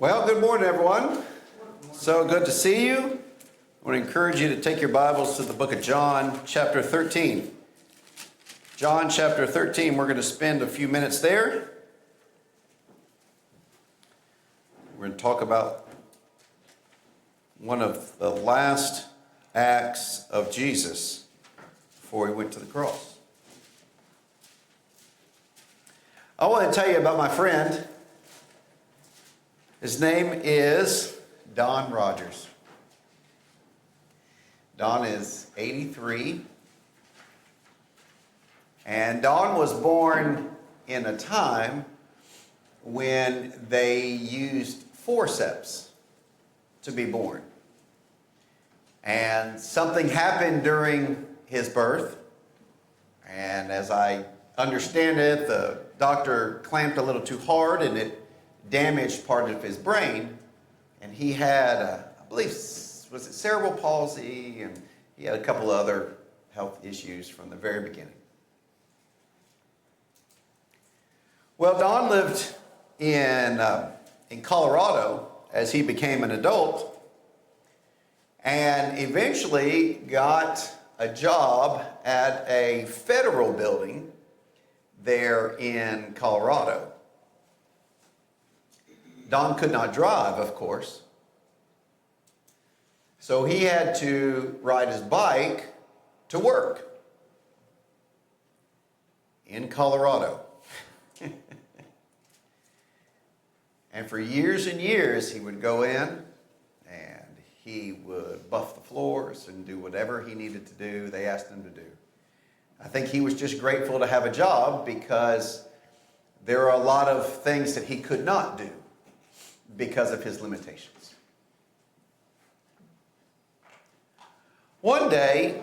Well, good morning, everyone. So good to see you. I want to encourage you to take your Bibles to the book of John, chapter 13. John, chapter 13, we're going to spend a few minutes there. We're going to talk about one of the last acts of Jesus before he went to the cross. I want to tell you about my friend. His name is Don Rogers. Don is 83. And Don was born in a time when they used forceps to be born. And something happened during his birth. And as I understand it, the doctor clamped a little too hard and it damaged part of his brain, and he had, I believe, was it cerebral palsy, and he had a couple of other health issues from the very beginning. Well, Don lived in Colorado as he became an adult, and eventually got a job at a federal building there in Colorado. Don could not drive, of course, so he had to ride his bike to work in Colorado. And for years and years, he would go in and he would buff the floors and do whatever he needed to do, they asked him to do. I think he was just grateful to have a job because there are a lot of things that he could not do because of his limitations. One day,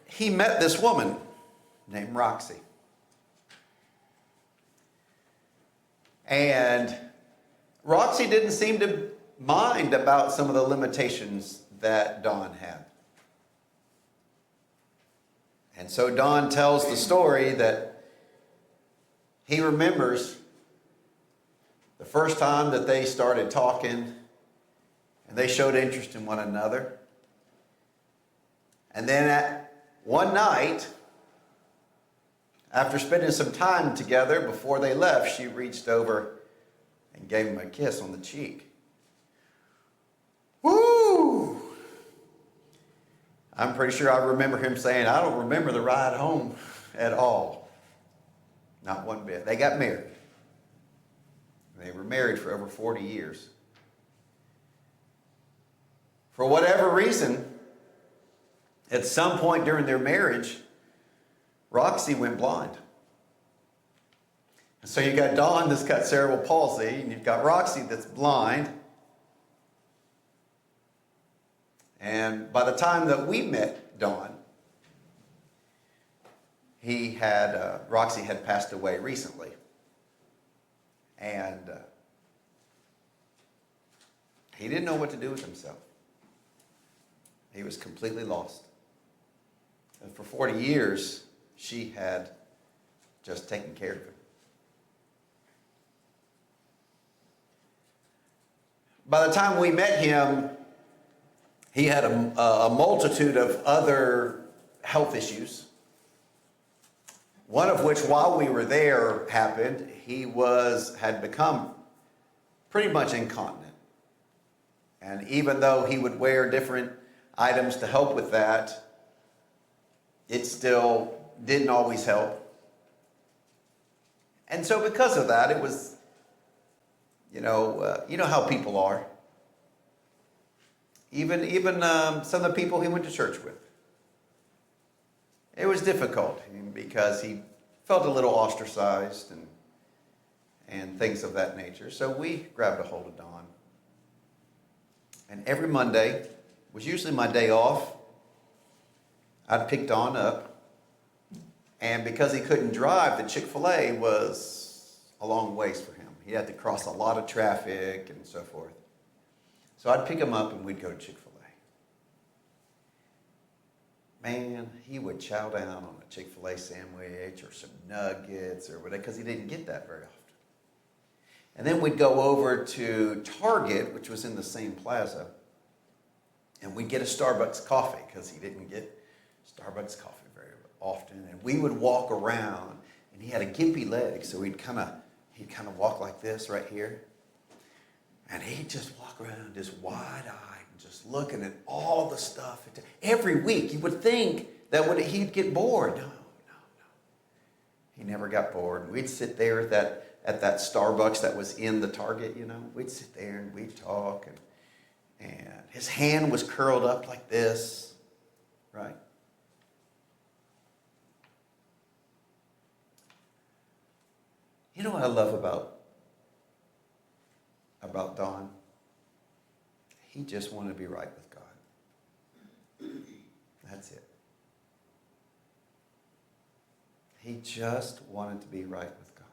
he met this woman named Roxy. And Roxy didn't seem to mind about some of the limitations that Don had. And so Don tells the story that he remembers the first time that they started talking and they showed interest in one another. And then at one night, after spending some time together before they left, she reached over and gave him a kiss on the cheek. Woo! I'm pretty sure I remember him saying, "I don't remember the ride home at all." Not one bit. They got married. They were married for over 40 years. For whatever reason, at some point during their marriage, Roxy went blind. And so you got Don that's got cerebral palsy, and you've got Roxy that's blind. And by the time that we met Don, Roxy had passed away recently. And he didn't know what to do with himself. He was completely lost. And for 40 years, she had just taken care of him. By the time we met him, he had a multitude of other health issues. One of which, while we were there, happened. He had become pretty much incontinent. And even though he would wear different items to help with that, it still didn't always help. And so because of that, it was, you know how people are. Even some of the people he went to church with. It was difficult because he felt a little ostracized and things of that nature. So we grabbed a hold of Don. And every Monday was usually my day off. I'd pick Don up. And because he couldn't drive, the Chick-fil-A was a long ways for him. He had to cross a lot of traffic and so forth. So I'd pick him up and we'd go to Chick-fil-A. Man, he would chow down on a Chick-fil-A sandwich or some nuggets or whatever, because he didn't get that very often. And then we'd go over to Target, which was in the same plaza, and we'd get a Starbucks coffee because he didn't get Starbucks coffee very often. And we would walk around, and he had a gimpy leg, so he'd kind of walk like this right here. And he'd just walk around just wide-eyed and just looking at all the stuff. Every week, you would think that he'd get bored. No. He never got bored. We'd sit there at that Starbucks that was in the Target, We'd sit there and we'd talk. And his hand was curled up like this, right? You know what I love about Don? He just wanted to be right with God. That's it. He just wanted to be right with God.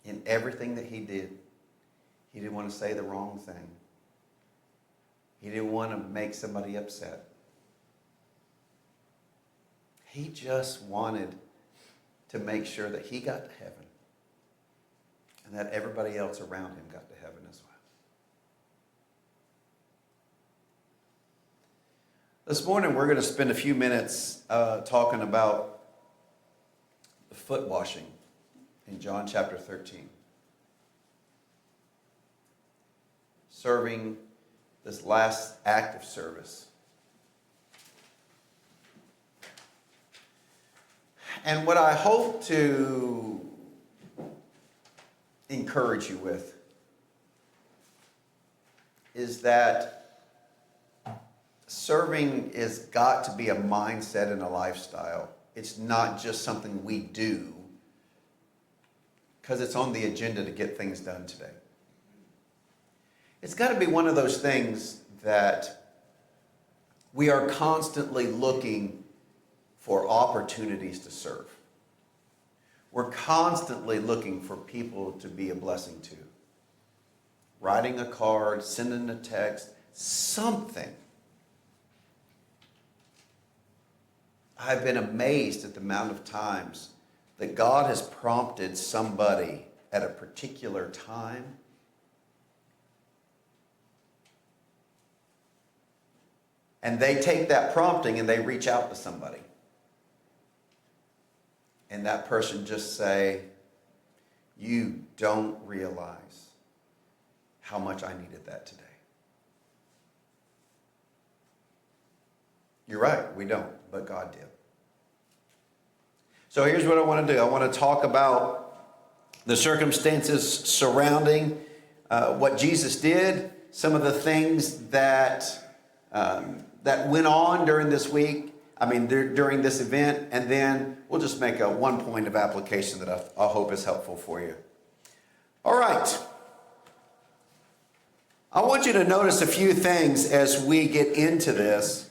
In everything that he did, he didn't want to say the wrong thing. He didn't want to make somebody upset. He just wanted to make sure that he got to heaven and that everybody else around him got to heaven as well. This morning we're going to spend a few minutes talking about the foot washing in John chapter 13. Serving this last act of service. And what I hope to encourage you with is that serving has got to be a mindset and a lifestyle. It's not just something we do because it's on the agenda to get things done today. It's got to be one of those things that we are constantly looking for opportunities to serve. We're constantly looking for people to be a blessing to. Writing a card, sending a text, something. I've been amazed at the amount of times that God has prompted somebody at a particular time and they take that prompting and they reach out to somebody. And that person just say, "You don't realize how much I needed that today." You're right, we don't, but God did. So here's what I want to do. I want to talk about the circumstances surrounding what Jesus did, some of the things that went on during this week, during this event, and then we'll just make one point of application that I hope is helpful for you. All right. I want you to notice a few things as we get into this.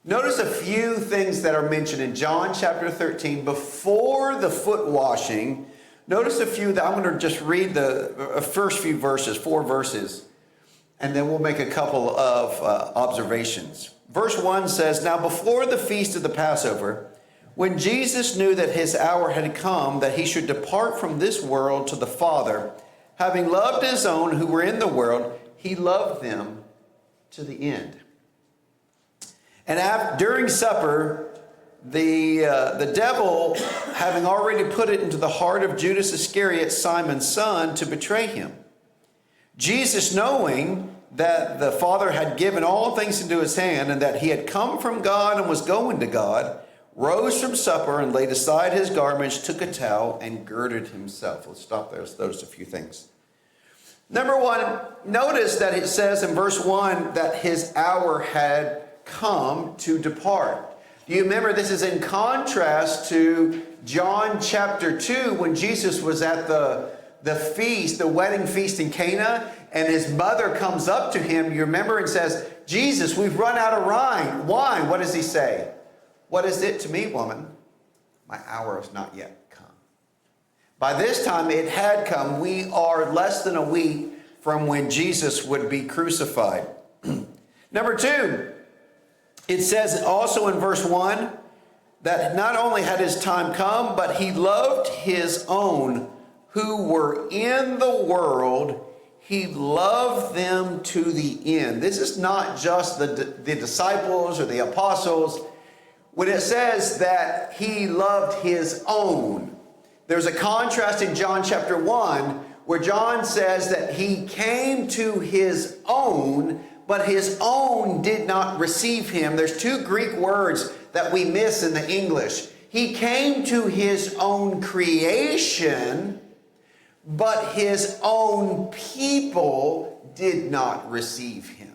Notice a few things that are mentioned in John chapter 13 before the foot washing. Notice a few that I'm going to just read the first few verses, 4 verses, and then we'll make a couple of observations. Verse 1 says, "Now before the feast of the Passover, when Jesus knew that his hour had come, that he should depart from this world to the Father, having loved his own who were in the world, he loved them to the end. And during supper, the devil, having already put it into the heart of Judas Iscariot, Simon's son, to betray him. Jesus, knowing that the Father had given all things into his hand, and that he had come from God and was going to God, rose from supper and laid aside his garments, took a towel, and girded himself." Let's stop there. Let's notice a few things. Number one, notice that it says in verse 1 that his hour had come to depart. Do you remember this is in contrast to John chapter 2 when Jesus was at the feast, the wedding feast in Cana, and his mother comes up to him, you remember, and says, "Jesus, we've run out of wine." What does he say? "What is it to me, woman? My hour has not yet come." By this time it had come. We are less than a week from when Jesus would be crucified. Number two, it says also in verse 1 that not only had his time come, but he loved his own who were in the world. He loved them to the end. This is not just the disciples or the apostles. When it says that he loved his own, there's a contrast in John chapter 1 where John says that he came to his own, but his own did not receive him. There's two Greek words that we miss in the English. He came to his own creation, but his own people did not receive him.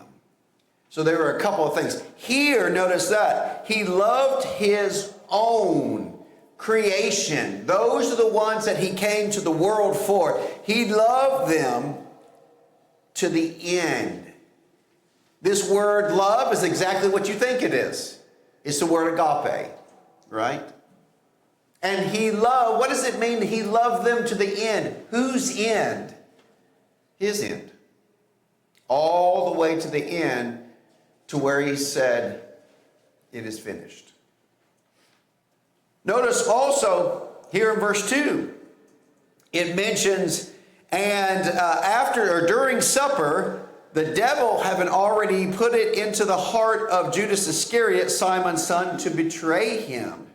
So there were a couple of things. Here, notice that. He loved his own creation. Those are the ones that he came to the world for. He loved them to the end. This word love is exactly what you think it is. It's the word agape, right? And he loved, what does it mean he loved them to the end? Whose end? His end. All the way to the end, to where he said, it is finished. Notice also here in verse 2, it mentions, and after or during supper, the devil having already put it into the heart of Judas Iscariot, Simon's son, to betray him.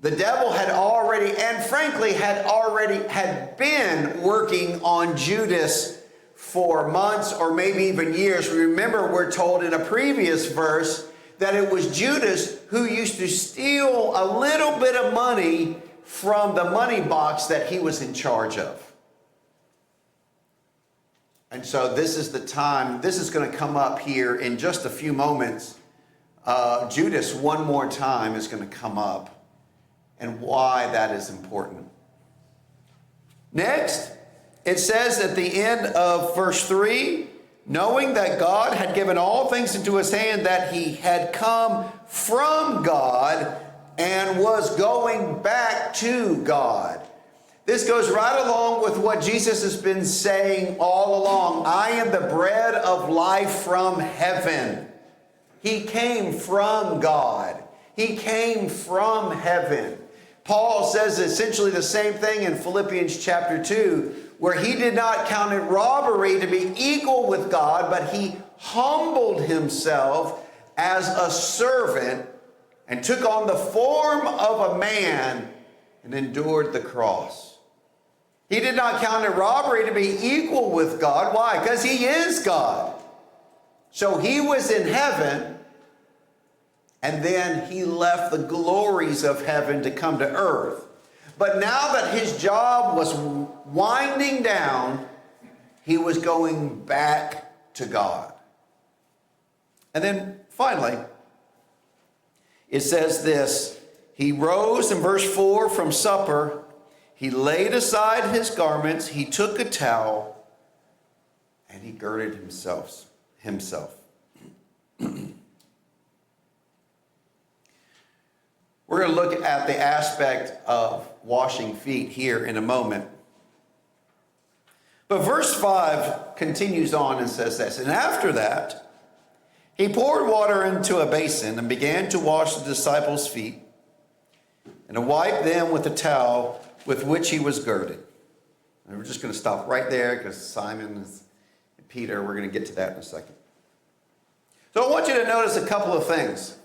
The devil had already, and frankly, had been working on Judas for months or maybe even years. Remember, we're told in a previous verse that it was Judas who used to steal a little bit of money from the money box that he was in charge of. And so this is the time, this is going to come up here in just a few moments. Judas, one more time, is going to come up, and why that is important. Next, it says at the end of verse 3, knowing that God had given all things into his hand, that he had come from God and was going back to God. This goes right along with what Jesus has been saying all along. I am the bread of life from heaven. He came from God. He came from heaven. Paul says essentially the same thing in Philippians chapter 2, where he did not count it robbery to be equal with God, but he humbled himself as a servant and took on the form of a man and endured the cross. He did not count it robbery to be equal with God. Why? Because he is God. So he was in heaven, and then he left the glories of heaven to come to earth. But now that his job was winding down, he was going back to God. And then finally, it says this, he rose in verse 4 from supper. He laid aside his garments, he took a towel, and he girded himself. We're going to look at the aspect of washing feet here in a moment. But verse 5 continues on and says this, and after that, he poured water into a basin and began to wash the disciples' feet and to wipe them with the towel with which he was girded. And we're just going to stop right there because Simon and Peter, we're going to get to that in a second. So I want you to notice a couple of things.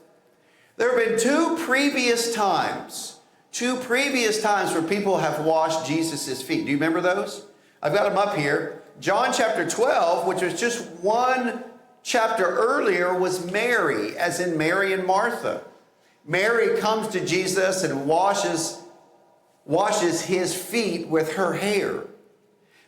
There have been two previous times where people have washed Jesus' feet. Do you remember those? I've got them up here. John chapter 12, which was just one chapter earlier, was Mary, as in Mary and Martha. Mary comes to Jesus and washes his feet with her hair.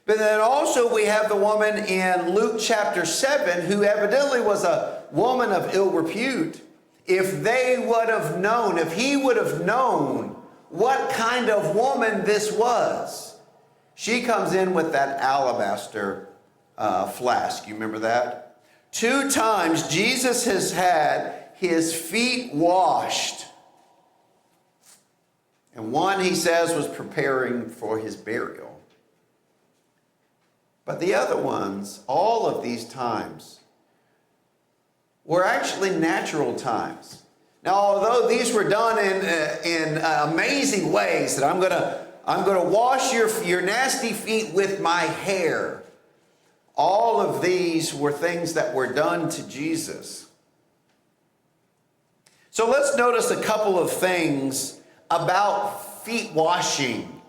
But then also we have the woman in Luke chapter 7 who evidently was a woman of ill repute. If they would have known, if he would have known what kind of woman this was, she comes in with that alabaster flask. You remember that? 2 times Jesus has had his feet washed. And one, he says, was preparing for his burial. But the other ones, all of these times, were actually natural times. Now, although these were done in amazing ways, that I'm gonna wash your nasty feet with my hair, all of these were things that were done to Jesus. So let's notice a couple of things about feet washing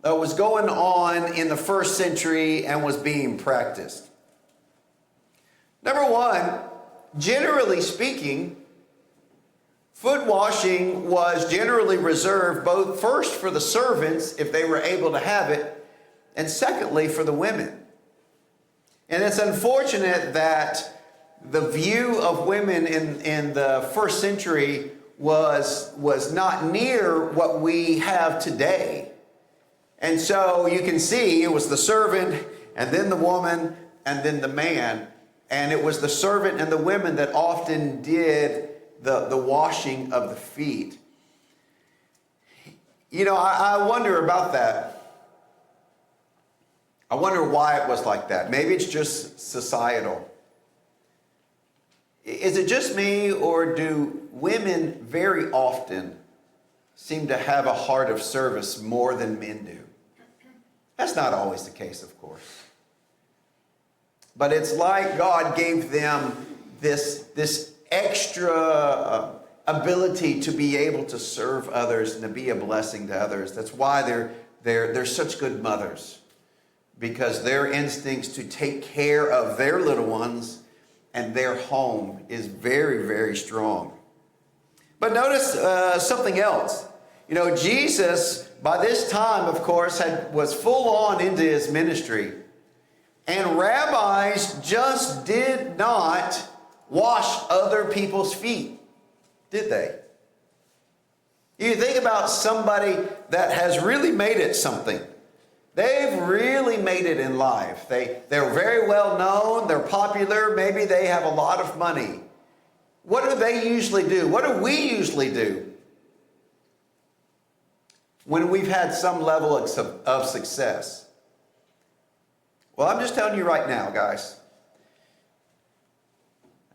that was going on in the first century and was being practiced. Number one, generally speaking, foot washing was generally reserved both first for the servants, if they were able to have it, and secondly for the women. And it's unfortunate that the view of women in the first century was not near what we have today. And so you can see it was the servant, and then the woman, and then the man. And it was the servant and the women that often did the washing of the feet. You know, I wonder about that. I wonder why it was like that. Maybe it's just societal. Is it just me, or do women very often seem to have a heart of service more than men do? That's not always the case, of course. But it's like God gave them this extra ability to be able to serve others and to be a blessing to others. That's why they're such good mothers, because their instincts to take care of their little ones and their home is very, very strong. But notice something else. You know, Jesus, by this time, of course, was full on into his ministry. And rabbis just did not wash other people's feet, did they? You think about somebody that has really made it something. They've really made it in life. They're very well known. They're popular. Maybe they have a lot of money. What do they usually do? What do we usually do when we've had some level of success? Well, I'm just telling you right now, guys.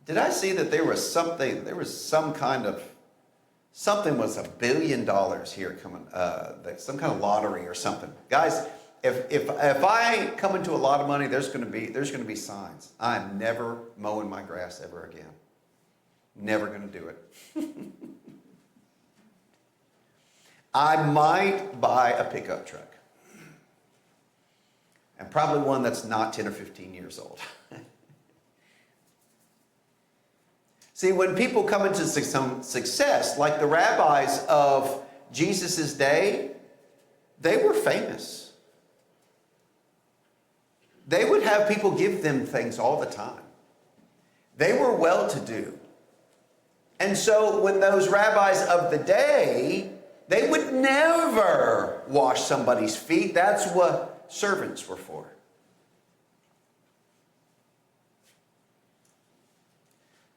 Did I see that there was something was $1 billion here coming, some kind of lottery or something. Guys, if I come into a lot of money, there's going to be signs. I'm never mowing my grass ever again. Never going to do it. I might buy a pickup truck. And probably one that's not 10 or 15 years old. See, when people come into some success, like the rabbis of Jesus' day, they were famous. They would have people give them things all the time. They were well-to-do. And so when those rabbis of the day, they would never wash somebody's feet. That's what servants were for.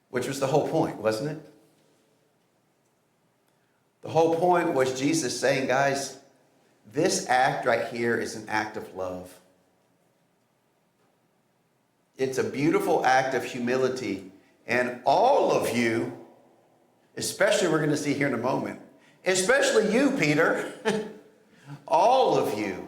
Which was the whole point, wasn't it? The whole point was Jesus saying, guys, this act right here is an act of love. It's a beautiful act of humility. And all of you, especially we're going to see here in a moment, especially you, Peter, all of you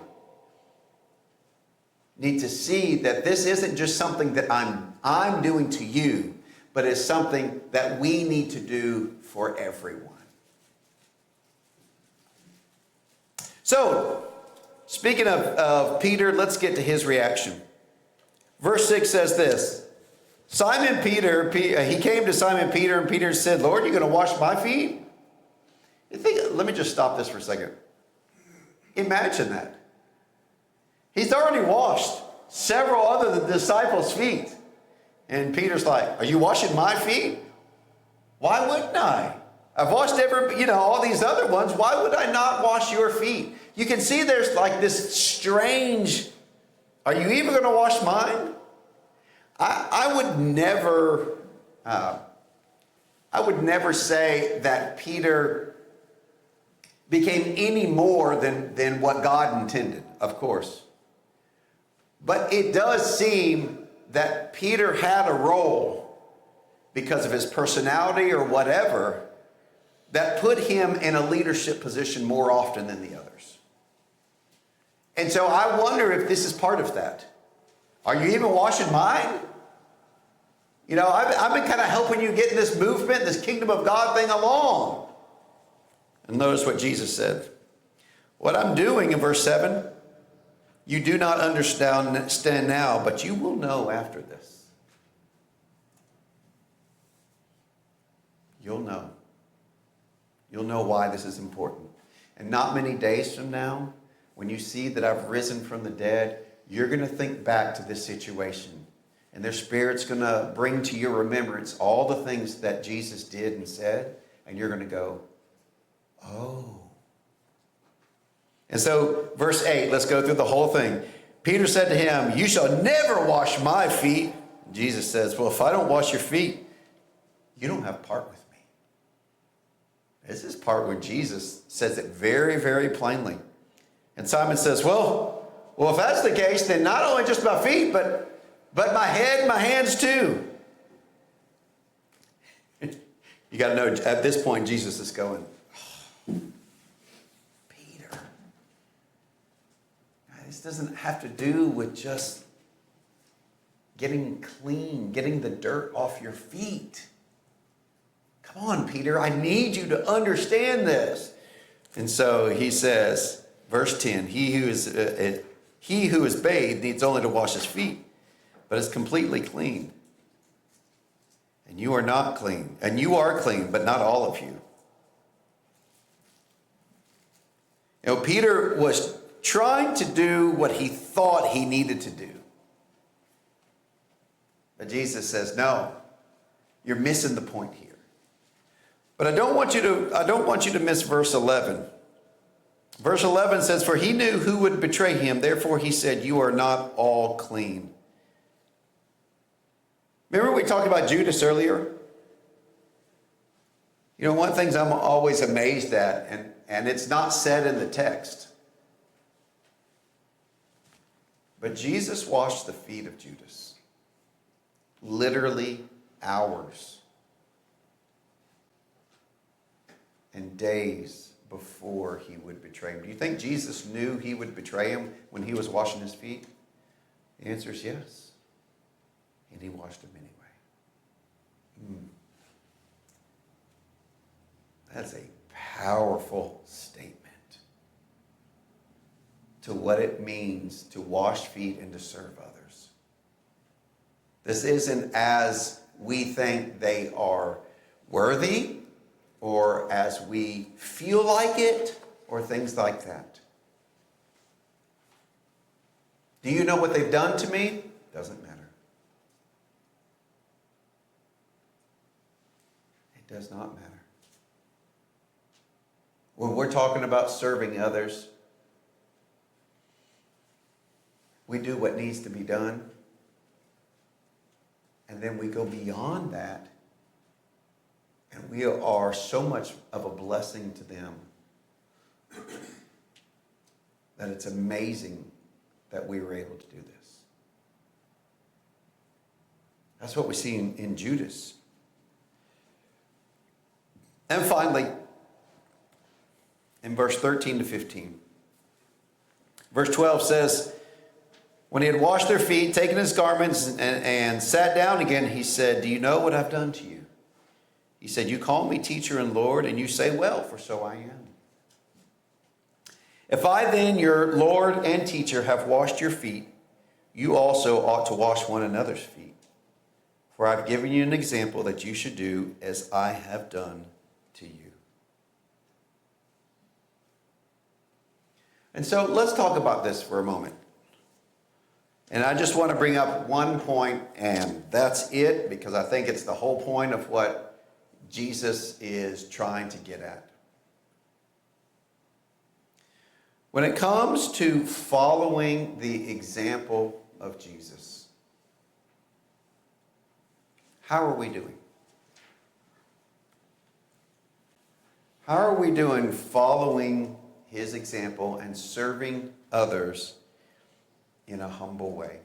need to see that this isn't just something that I'm doing to you, but it's something that we need to do for everyone. So, speaking of Peter, let's get to his reaction. Verse 6 says this. Simon Peter, he came to Simon Peter, and Peter said, Lord, you're going to wash my feet? Let me just stop this for a second. Imagine that. He's already washed several other disciples' feet. And Peter's like, are you washing my feet? Why wouldn't I? I've washed all these other ones. Why would I not wash your feet? You can see there's like this strange, are you even going to wash mine? I would never say that Peter became any more than what God intended, of course. But it does seem that Peter had a role because of his personality or whatever, that put him in a leadership position more often than the others. And so I wonder if this is part of that. Are you even washing mine? You know, I've been kind of helping you get in this movement, this kingdom of God thing along. And notice what Jesus said. What I'm doing in verse 7, you do not understand now, but you will know after this. You'll know. You'll know why this is important. And not many days from now, when you see that I've risen from the dead, you're going to think back to this situation. And their Spirit's going to bring to your remembrance all the things that Jesus did and said. And you're going to go, oh. And so, verse 8, let's go through the whole thing. Peter said to him, you shall never wash my feet. Jesus says, well, if I don't wash your feet, you don't have part with me. This is part where Jesus says it very, very plainly. And Simon says, well, if that's the case, then not only just my feet, but my head and my hands too. You got to know, at this point, Jesus is going, oh, Peter. This doesn't have to do with just getting clean, getting the dirt off your feet. Come on, Peter, I need you to understand this. And so he says, verse 10, he who is bathed needs only to wash his feet, but is completely clean. And you are not clean. And you are clean, but not all of you. You know, Peter was trying to do what he thought he needed to do. But Jesus says, no, you're missing the point here. But I don't want you to miss verse 11. Verse 11 says, for he knew who would betray him. Therefore he said, you are not all clean. Remember we talked about Judas earlier? You know, one of the things I'm always amazed at, and it's not said in the text, but Jesus washed the feet of Judas. Literally hours and days before he would betray him. Do you think Jesus knew he would betray him when he was washing his feet? The answer is yes. And he washed them anyway. That's a powerful statement to what it means to wash feet and to serve others. This isn't as we think they are worthy or as we feel like it or things like that. Do you know what they've done to me? Doesn't matter. It does not matter. When we're talking about serving others, we do what needs to be done, and then we go beyond that, and we are so much of a blessing to them that it's amazing that we were able to do this. That's what we see in Judas. And finally, in verse 13 to 15, verse 12 says, when he had washed their feet, taken his garments, and sat down again, he said, do you know what I've done to you? He said, you call me teacher and Lord, and you say, well, for so I am. If I then, your Lord and teacher, have washed your feet, you also ought to wash one another's feet. For I've given you an example that you should do as I have done to you. And so let's talk about this for a moment. And I just want to bring up one point, and that's it, because I think it's the whole point of what Jesus is trying to get at. When it comes to following the example of Jesus, how are we doing? How are we doing following his example and serving others in a humble way?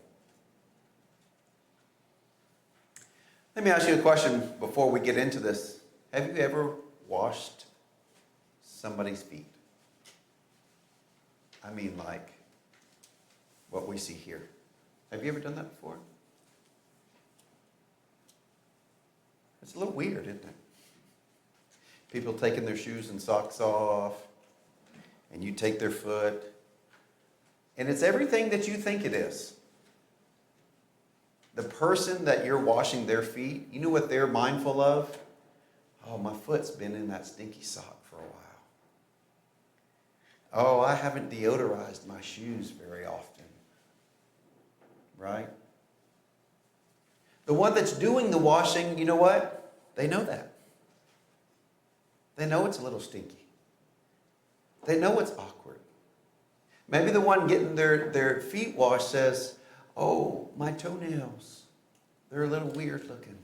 Let me ask you a question before we get into this. Have you ever washed somebody's feet. I mean, like what we see here. Have you ever done that before? It's a little weird, isn't it? People taking their shoes and socks off, and you take their foot, and it's everything that you think it is. The person that you're washing their feet, you know what they're mindful of? Oh, my foot's been in that stinky sock for a while. Oh, I haven't deodorized my shoes very often. Right? The one that's doing the washing, you know what? They know that. They know it's a little stinky. They know it's awkward. Maybe the one getting their feet washed says, oh, my toenails, they're a little weird looking.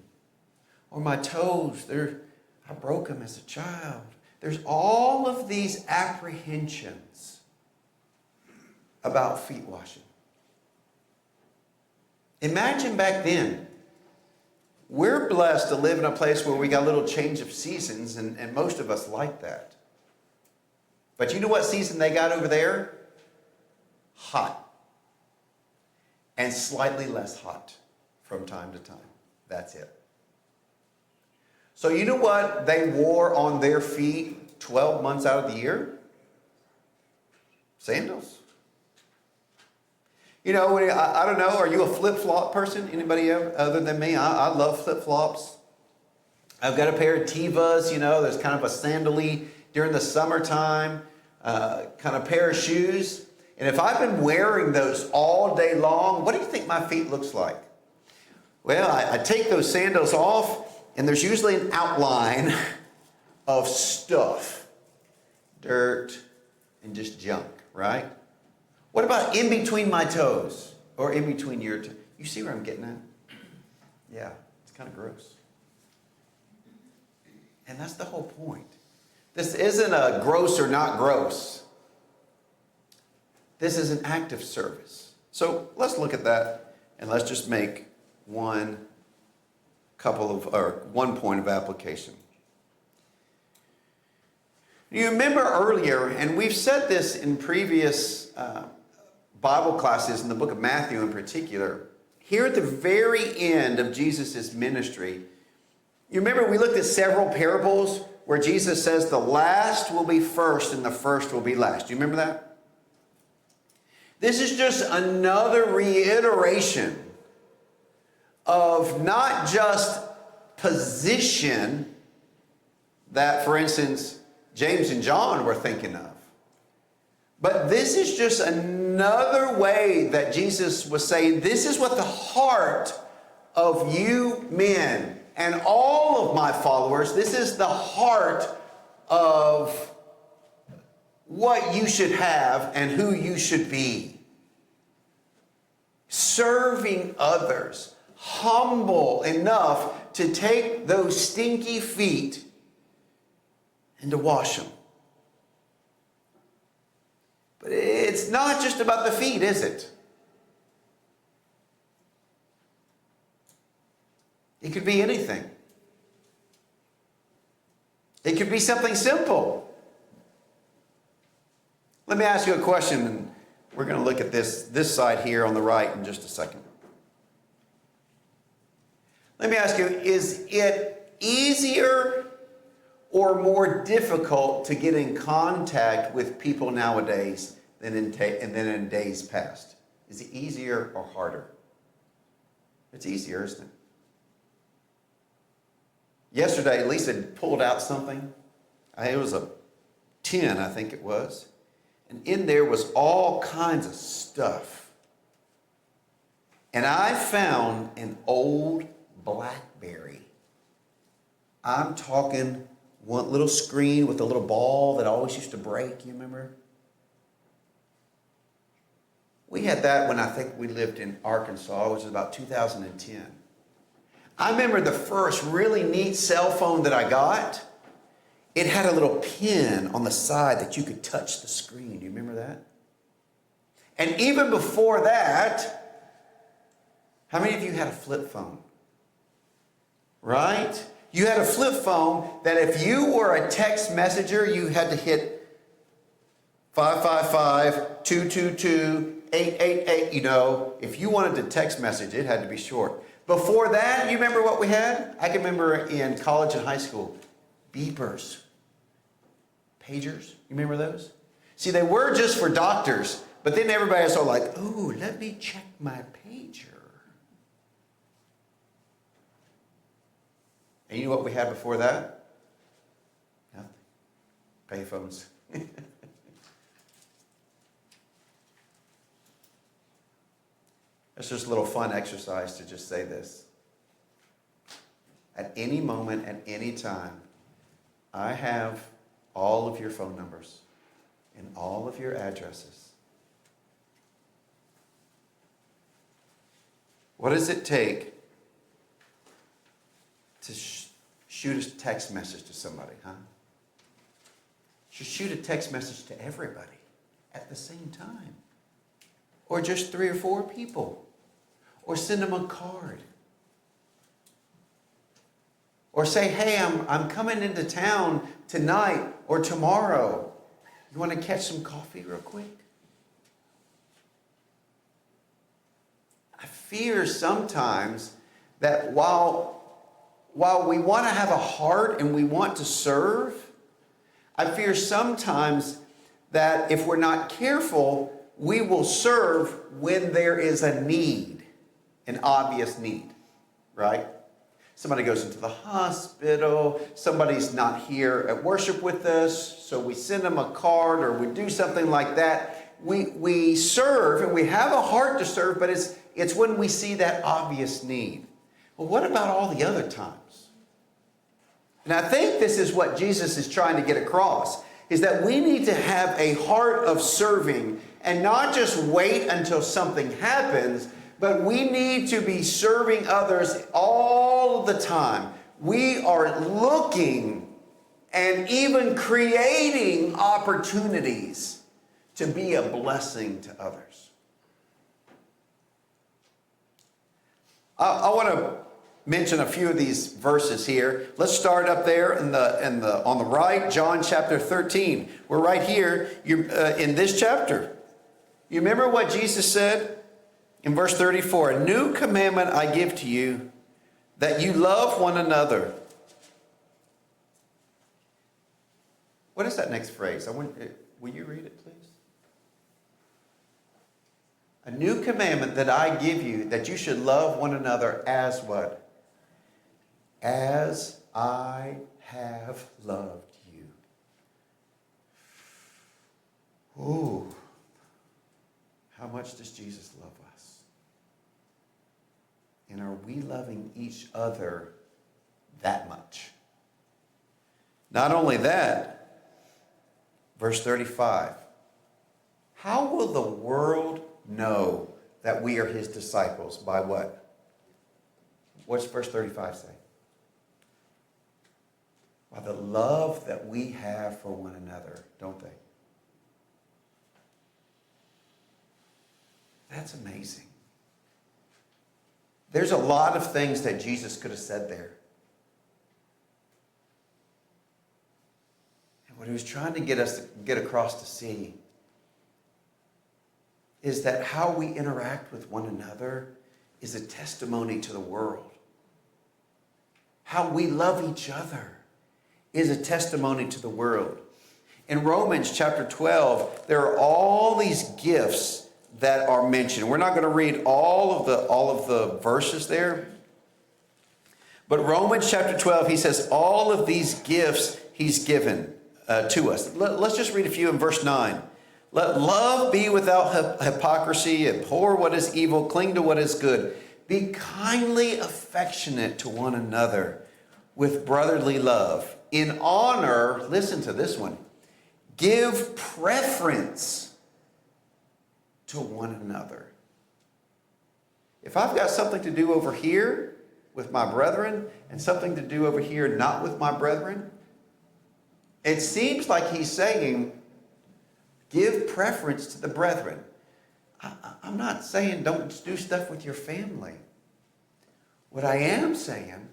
Or my toes, I broke them as a child. There's all of these apprehensions about feet washing. Imagine back then. We're blessed to live in a place where we got a little change of seasons, and most of us like that. But you know what season they got over there? Hot. And slightly less hot from time to time. That's it. So you know what they wore on their feet 12 months out of the year? Sandals. You know, I don't know, are you a flip-flop person? Anybody other than me? I love flip-flops. I've got a pair of Tevas, you know, there's kind of a sandal-y during the summertime kind of pair of shoes. And if I've been wearing those all day long, what do you think my feet looks like? Well, I take those sandals off, and there's usually an outline of stuff, dirt, and just junk, right? What about in between my toes or in between your toes? You see where I'm getting at? Yeah, it's kind of gross. And that's the whole point. This isn't a gross or not gross. This is an act of service. So let's look at that and let's just make one point of application. You remember earlier, and we've said this in previous Bible classes in the book of Matthew in particular, here at the very end of Jesus' ministry, you remember we looked at several parables where Jesus says the last will be first and the first will be last. Do you remember that? This is just another reiteration of not just position that, for instance, James and John were thinking of. But this is just another way that Jesus was saying, this is what the heart of you men and all of my followers, this is the heart of what you should have and who you should be. Serving others, humble enough to take those stinky feet and to wash them. But it's not just about the feet, is it? It could be anything. It could be something simple. Let me ask you a question, and we're going to look at this side here on the right in just a second. Let me ask you, is it easier or more difficult to get in contact with people nowadays than in days past? Is it easier or harder? It's easier, isn't it? Yesterday, Lisa pulled out something. It was a tin, I think it was. And in there was all kinds of stuff. And I found an old BlackBerry. I'm talking one little screen with a little ball that always used to break, you remember? We had that when I think we lived in Arkansas, which was about 2010. I remember the first really neat cell phone that I got. It had a little pin on the side that you could touch the screen. Do you remember that? And even before that, how many of you had a flip phone? Right? You had a flip phone that if you were a text messenger, you had to hit 555-222-888. You know, if you wanted to text message, it had to be short. Before that, you remember what we had? I can remember in college and high school, beepers, pagers. You remember those? See, they were just for doctors, but then everybody was all like, "Oh, let me check my pager." And you know what we had before that? Nothing. Payphones. It's just a little fun exercise to just say this. At any moment, at any time, I have all of your phone numbers and all of your addresses. What does it take to shoot a text message to somebody, huh? Shoot a text message to everybody at the same time. Or just 3 or 4 people. Or send them a card. Or say, "Hey, I'm coming into town tonight or tomorrow. You want to catch some coffee real quick?" I fear sometimes that while we want to have a heart and we want to serve, I fear sometimes that if we're not careful, we will serve when there is a need, an obvious need, right? Somebody goes into the hospital, somebody's not here at worship with us, so we send them a card or we do something like that. We serve and we have a heart to serve, but it's when we see that obvious need. Well, what about all the other times? And I think this is what Jesus is trying to get across, is that we need to have a heart of serving and not just wait until something happens, but we need to be serving others all the time. We are looking and even creating opportunities to be a blessing to others. I want to mention a few of these verses here. Let's start up there on the right, John chapter 13. We're right here in this chapter. You remember what Jesus said in verse 34? "A new commandment I give to you, that you love one another." What is that next phrase? Will you read it, please? "A new commandment that I give you, that you should love one another as" what? "As I have loved you." Ooh. How much does Jesus love us? And are we loving each other that much? Not only that, verse 35. "How will the world know that we are his disciples?" By what? What's verse 35 say? "By the love that we have for one another," don't they? That's amazing. There's a lot of things that Jesus could have said there. And what he was trying to get us to get across to see is that how we interact with one another is a testimony to the world. How we love each other is a testimony to the world. In Romans chapter 12, there are all these gifts that are mentioned. We're not going to read all of the verses there. But Romans chapter 12, he says all of these gifts he's given to us. Let's just read a few in verse 9. "Let love be without hypocrisy. Abhor what is evil. Cling to what is good. Be kindly affectionate to one another with brotherly love. In honor," listen to this one, "give preference to one another." If I've got something to do over here with my brethren and something to do over here not with my brethren, it seems like he's saying, give preference to the brethren. I'm not saying don't do stuff with your family. What I am saying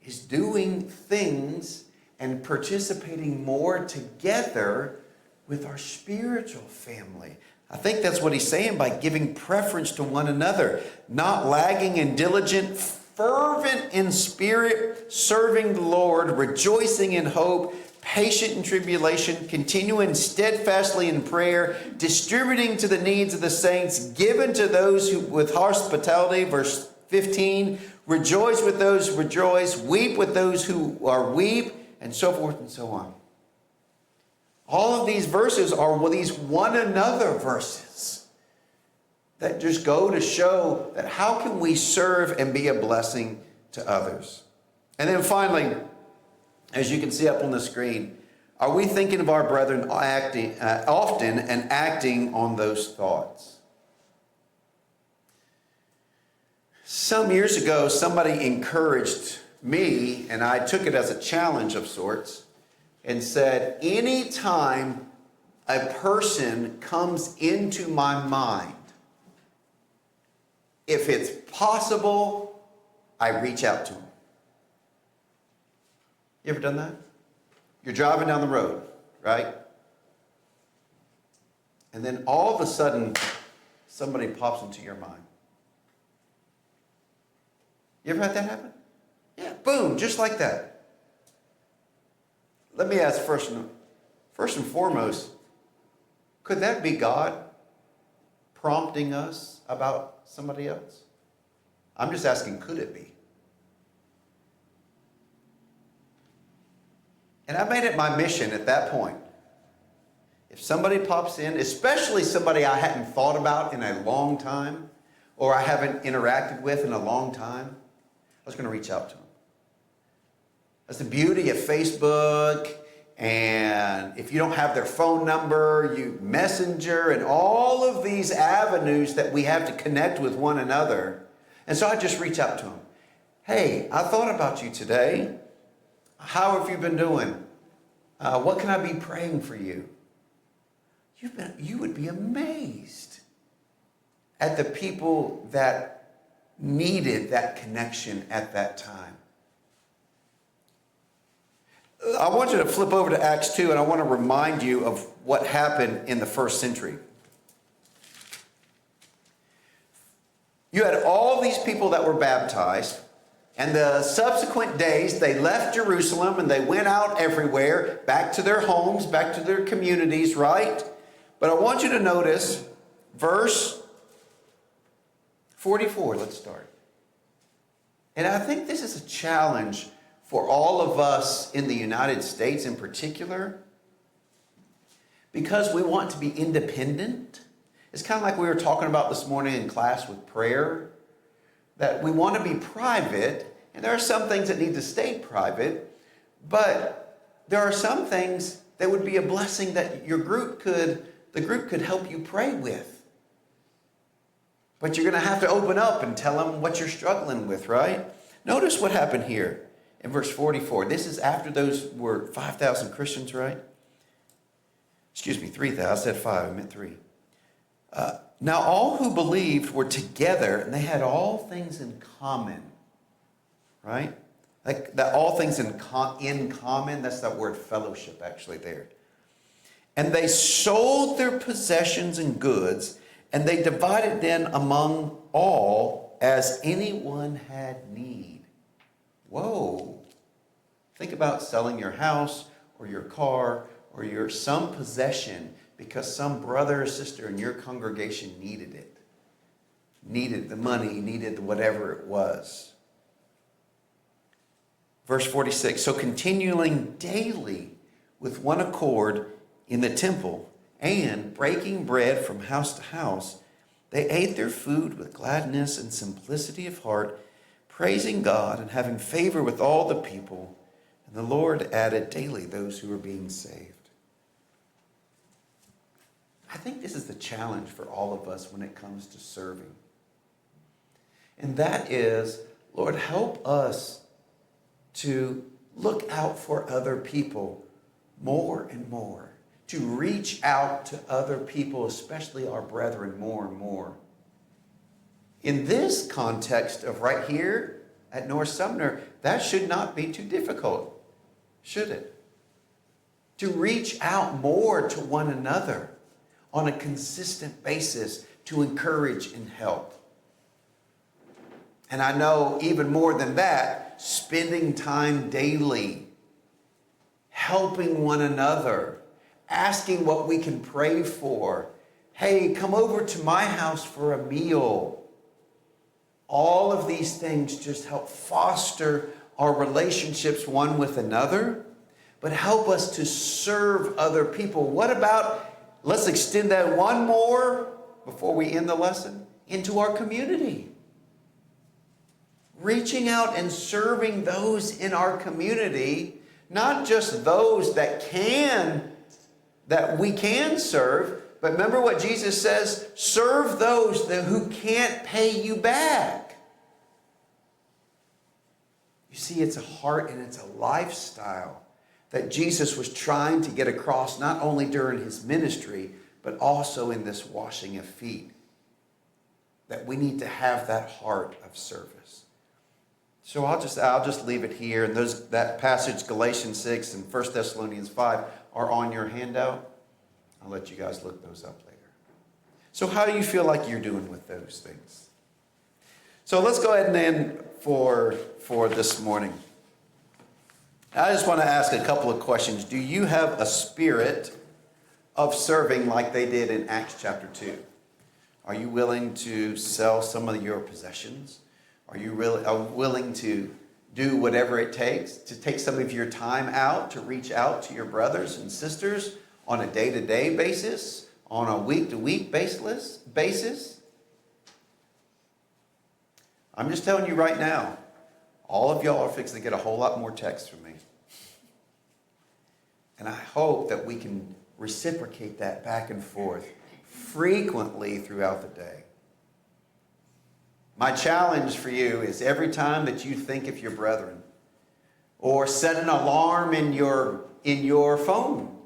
is doing things and participating more together with our spiritual family. I think that's what he's saying by giving preference to one another, not lagging and diligent, fervent in spirit, serving the Lord, rejoicing in hope, patient in tribulation, continuing steadfastly in prayer, distributing to the needs of the saints, given to those who with hospitality, verse 15, rejoice with those who rejoice, weep with those who are weep, and so forth and so on. All of these verses are these one another verses that just go to show that how can we serve and be a blessing to others. And then finally, as you can see up on the screen, are we thinking of our brethren acting often and acting on those thoughts? Some years ago, somebody encouraged me, and I took it as a challenge of sorts, and said, anytime a person comes into my mind, if it's possible, I reach out to them. You ever done that? You're driving down the road, right? And then all of a sudden, somebody pops into your mind. You ever had that happen? Yeah, boom, just like that. Let me ask first and foremost, could that be God prompting us about somebody else? I'm just asking, could it be? And I made it my mission at that point. If somebody pops in, especially somebody I hadn't thought about in a long time, or I haven't interacted with in a long time, I was going to reach out to them. That's the beauty of Facebook, and if you don't have their phone number, you Messenger, and all of these avenues that we have to connect with one another. And so I just reach out to them. Hey, I thought about you today. How have you been doing? What can I be praying for you? You would be amazed at the people that needed that connection at that time. I want you to flip over to Acts 2, and I want to remind you of what happened in the first century. You had all these people that were baptized, and the subsequent days they left Jerusalem and they went out everywhere, back to their homes, back to their communities, right? But I want you to notice verse 44. Let's start. And I think this is a challenge for all of us in the United States in particular, because we want to be independent. It's kind of like we were talking about this morning in class with prayer, that we want to be private, and there are some things that need to stay private, but there are some things that would be a blessing that the group could help you pray with. But you're going to have to open up and tell them what you're struggling with, right? Notice what happened here. In verse 44, this is after those were 5,000 Christians, right? Excuse me, 3,000. I said 5, I meant 3. Now all who believed were together, and they had all things in common, right? Like that, all things in common, that's that word fellowship actually there. And they sold their possessions and goods, and they divided them among all as anyone had need. Whoa. Think about selling your house or your car or some possession because some brother or sister in your congregation needed it. Needed the money, needed whatever it was. Verse 46, so continuing daily with one accord in the temple and breaking bread from house to house, they ate their food with gladness and simplicity of heart, praising God and having favor with all the people. And the Lord added daily those who were being saved. I think this is the challenge for all of us when it comes to serving. And that is, Lord, help us to look out for other people more and more, to reach out to other people, especially our brethren, more and more. In this context of right here at North Sumner, That should not be too difficult, should it? To reach out more to one another on a consistent basis to encourage and help. And I know even more than that, spending time daily, helping one another, asking what we can pray for. Hey, come over to my house for a meal. All of these things just help foster our relationships one with another, but help us to serve other people. What about, let's extend that one more before we end the lesson, into our community. Reaching out and serving those in our community, not just those that we can serve, but remember what Jesus says, serve those who can't pay you back. You see, it's a heart and it's a lifestyle that Jesus was trying to get across not only during his ministry, but also in this washing of feet. That we need to have that heart of service. So I'll just leave it here. And that passage, Galatians 6 and 1 Thessalonians 5, are on your handout. I'll let you guys look those up later. So how do you feel like you're doing with those things? So let's go ahead and end for this morning. I just want to ask a couple of questions. Do you have a spirit of serving like they did in Acts chapter 2? Are you willing to sell some of your possessions? Are you really willing to do whatever it takes to take some of your time out to reach out to your brothers and sisters on a day-to-day basis, on a week-to-week basis? I'm just telling you right now, all of y'all are fixing to get a whole lot more texts from me. And I hope that we can reciprocate that back and forth frequently throughout the day. My challenge for you is every time that you think of your brethren, or set an alarm in your phone,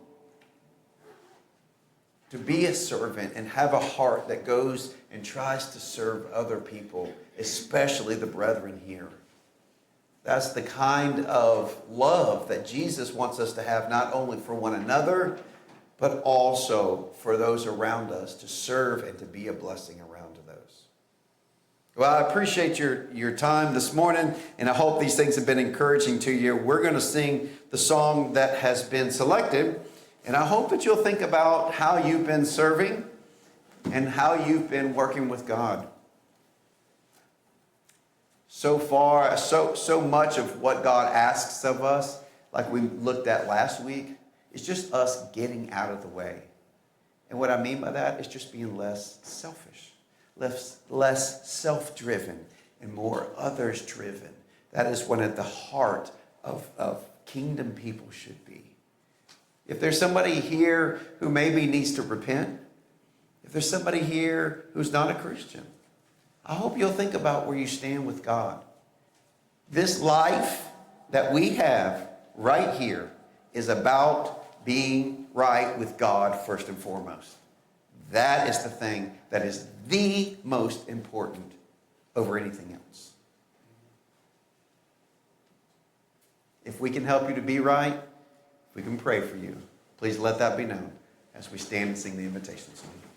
to be a servant and have a heart that goes and tries to serve other people, especially the brethren here. That's the kind of love that Jesus wants us to have, not only for one another, but also for those around us, to serve and to be a blessing around to those. Well, I appreciate your time this morning, and I hope these things have been encouraging to you. We're going to sing the song that has been selected, and I hope that you'll think about how you've been serving and how you've been working with God. So far, so much of what God asks of us, like we looked at last week, is just us getting out of the way. And what I mean by that is just being less selfish, less self-driven, and more others-driven. That is what at the heart of kingdom people should be. If there's somebody here who maybe needs to repent, if there's somebody here who's not a Christian, I hope you'll think about where you stand with God. This life that we have right here is about being right with God first and foremost. That is the thing that is the most important over anything else. If we can help you to be right, if we can pray for you, please let that be known as we stand and sing the invitation song.